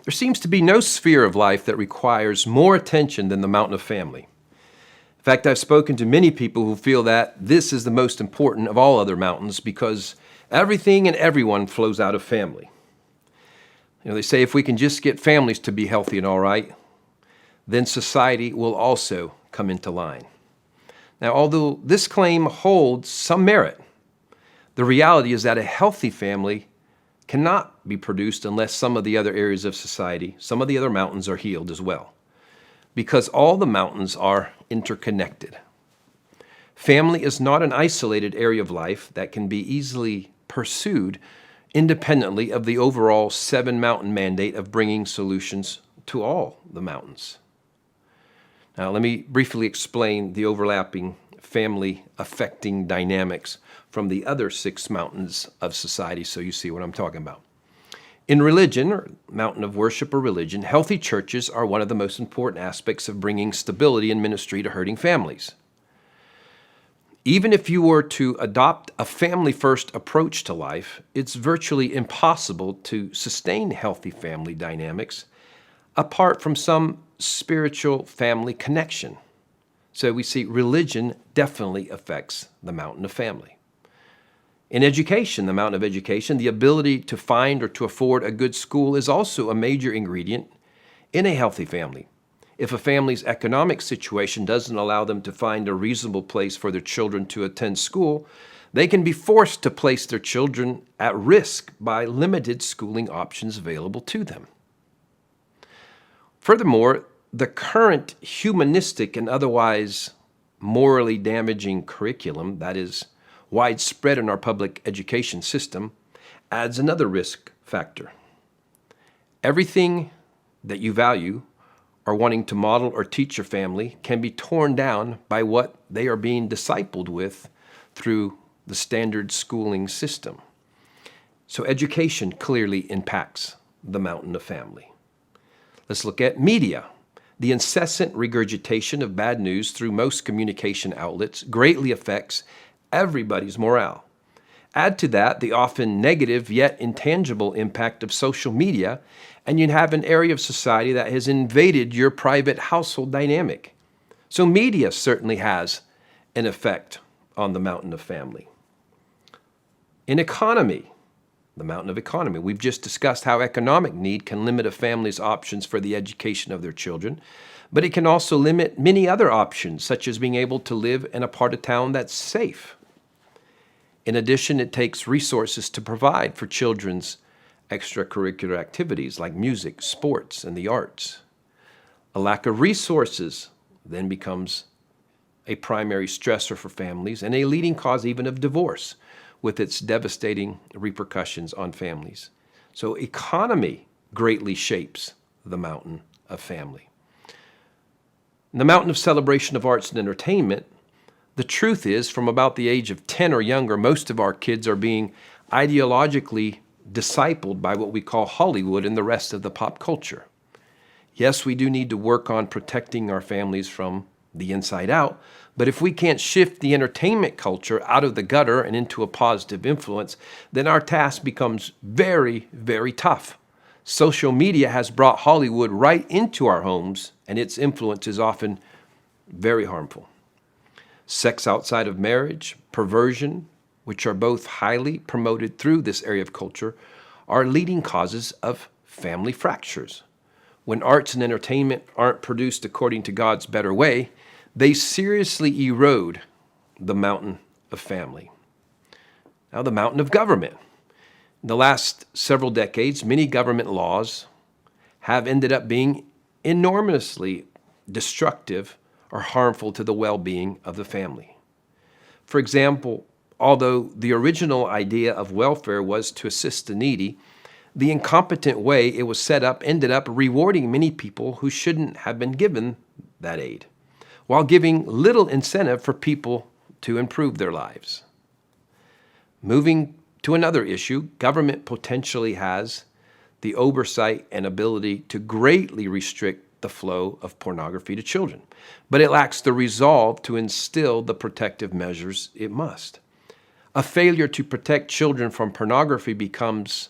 There seems to be no sphere of life that requires more attention than the mountain of family. In fact, I've spoken to many people who feel that this is the most important of all other mountains because everything and everyone flows out of family. They say if we can just get families to be healthy and all right, then society will also come into line. Now, although this claim holds some merit, the reality is that a healthy family cannot be produced unless some of the other areas of society, some of the other mountains are healed as well, because all the mountains are interconnected. Family is not an isolated area of life that can be easily pursued independently of the overall seven-mountain mandate of bringing solutions to all the mountains. Now, let me briefly explain the overlapping family-affecting dynamics from the other six mountains of society so you see what I'm talking about. In religion, or mountain of worship or religion, healthy churches are one of the most important aspects of bringing stability in ministry to hurting families. Even if you were to adopt a family-first approach to life, it's virtually impossible to sustain healthy family dynamics apart from some spiritual family connection. So we see religion definitely affects the mountain of family. In education, the mountain of education, the ability to find or to afford a good school is also a major ingredient in a healthy family. If a family's economic situation doesn't allow them to find a reasonable place for their children to attend school, they can be forced to place their children at risk by limited schooling options available to them. Furthermore, the current humanistic and otherwise morally damaging curriculum that is widespread in our public education system adds another risk factor. Everything that you value or wanting to model or teach your family can be torn down by what they are being discipled with through the standard schooling system. So education clearly impacts the mountain of family. Let's look at media. The incessant regurgitation of bad news through most communication outlets greatly affects everybody's morale. Add to that the often negative yet intangible impact of social media, and you have an area of society that has invaded your private household dynamic. So media certainly has an effect on the mountain of family. In economy, the mountain of economy, we've just discussed how economic need can limit a family's options for the education of their children, but it can also limit many other options, such as being able to live in a part of town that's safe. In addition, it takes resources to provide for children's extracurricular activities like music, sports, and the arts. A lack of resources then becomes a primary stressor for families and a leading cause even of divorce, with its devastating repercussions on families. So economy greatly shapes the mountain of family. In the mountain of celebration of arts and entertainment, the truth is, from about the age of 10 or younger, most of our kids are being ideologically discipled by what we call Hollywood and the rest of the pop culture. Yes, we do need to work on protecting our families from the inside out, but if we can't shift the entertainment culture out of the gutter and into a positive influence, then our task becomes very, very tough. Social media has brought Hollywood right into our homes, and its influence is often very harmful. Sex outside of marriage, perversion, which are both highly promoted through this area of culture, are leading causes of family fractures. When arts and entertainment aren't produced according to God's better way, they seriously erode the mountain of family. Now, the mountain of government. In the last several decades, many government laws have ended up being enormously destructive or harmful to the well-being of the family. For example, although the original idea of welfare was to assist the needy, the incompetent way it was set up ended up rewarding many people who shouldn't have been given that aid, while giving little incentive for people to improve their lives. Moving to another issue, government potentially has the oversight and ability to greatly restrict the flow of pornography to children, but it lacks the resolve to instill the protective measures it must. A failure to protect children from pornography becomes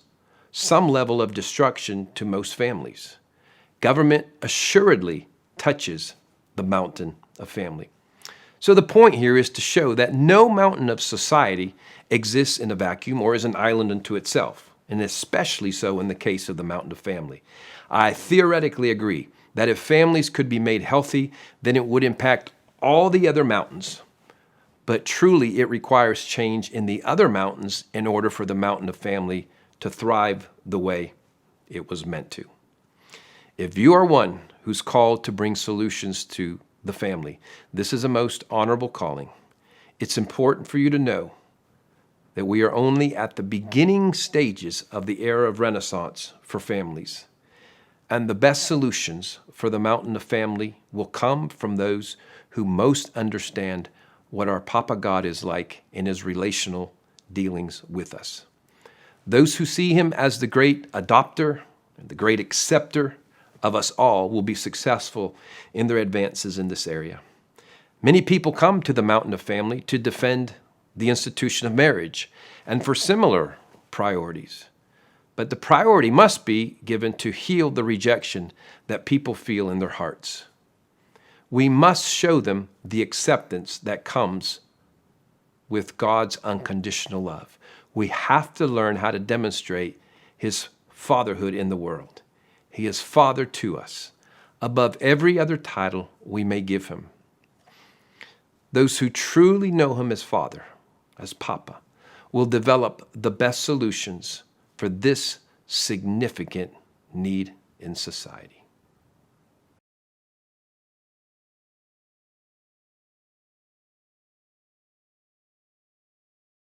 some level of destruction to most families. Government assuredly touches the mountain of family. So the point here is to show that no mountain of society exists in a vacuum or is an island unto itself, and especially so in the case of the mountain of family. I theoretically agree that if families could be made healthy, then it would impact all the other mountains. But truly, it requires change in the other mountains in order for the mountain of family to thrive the way it was meant to. If you are one who's called to bring solutions to the family, this is a most honorable calling. It's important for you to know that we are only at the beginning stages of the era of Renaissance for families. And the best solutions for the mountain of family will come from those who most understand what our Papa God is like in his relational dealings with us. Those who see him as the great adopter and the great acceptor of us all will be successful in their advances in this area. Many people come to the mountain of family to defend the institution of marriage and for similar priorities. But the priority must be given to heal the rejection that people feel in their hearts. We must show them the acceptance that comes with God's unconditional love. We have to learn how to demonstrate his fatherhood in the world. He is Father to us, above every other title we may give him. Those who truly know him as Father, as Papa, will develop the best solutions for this significant need in society.